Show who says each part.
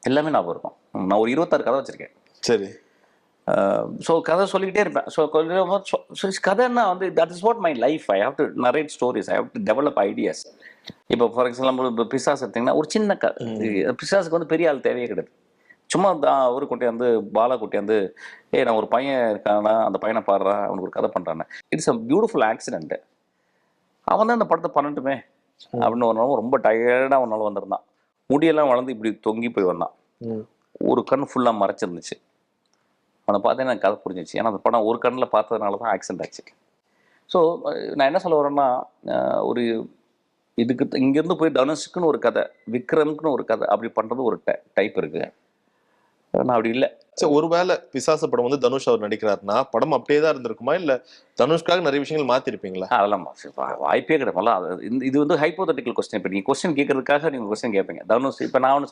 Speaker 1: எல்லாமே ஞாபகம் இருக்கும். நான் ஒரு 26 கதை வச்சிருக்கேன்.
Speaker 2: சரி.
Speaker 1: ஸோ கதை சொல்லிக்கிட்டே இருப்பேன். ஸோ கதைன்னா வந்து that is what my life. I have to narrate stories. I have to develop ideas. இப்போ ஃபார் எக்ஸாம்பிள் இப்போ பிசாஸ் எடுத்தீங்கன்னா ஒரு சின்ன பிசாஸுக்கு வந்து பெரிய ஆள் தேவையே கிடையாது. சும்மா ஒரு குட்டியாந்து பாலா குட்டியாந்து நான் ஒரு பையன் இருக்கானா அந்த பையனை பாடுறான் அவனுக்கு ஒரு கதை பண்ணுறான்னு. It's a beautiful accident. அவன் தான் இந்த படத்தை பண்ணட்டுமே அப்படின்னு ஒரு நாள் ரொம்ப டயர்டாக ஒரு நாள் வந்திருந்தான். முடியெல்லாம் வளர்ந்து இப்படி தொங்கி போய் வந்தான். ஒரு கண் ஃபுல்லாக மறைச்சிருந்துச்சு. அவனை பார்த்தே எனக்கு கதை புரிஞ்சிச்சு. ஏன்னா அந்த படம் ஒரு கண்ணில் பார்த்ததுனால தான் ஆக்சிடென்ட் ஆச்சு. ஸோ நான் என்ன சொல்ல வரேன்னா, ஒரு இதுக்கு இங்கேருந்து போய் தனுஷுக்குன்னு ஒரு கதை, விக்ரமுக்குன்னு ஒரு கதை அப்படி பண்ணுறது ஒரு டைப் இருக்குது. நான் அப்படி இல்லை.
Speaker 2: சரி, ஒருவேளை பிசாசு படம் வந்து தனுஷ் அவர் நடிக்கிறாருன்னா படம் அப்படியே தான் இருந்திருக்குமா, இல்லை தனுஷ்காக நிறைய விஷயங்கள் மாற்றிருப்பீங்களா?
Speaker 1: அதெல்லாம் வாய்ப்பே கிடையாது. இது வந்து ஹைப்போதட்டிக்கல் கொஸ்டின். இப்போ நீங்கள் கொஸ்டின் கேட்கறதுக்காக நீங்கள் கொஸ்டின் கேட்பீங்க. தனுஷ் இப்போ நான்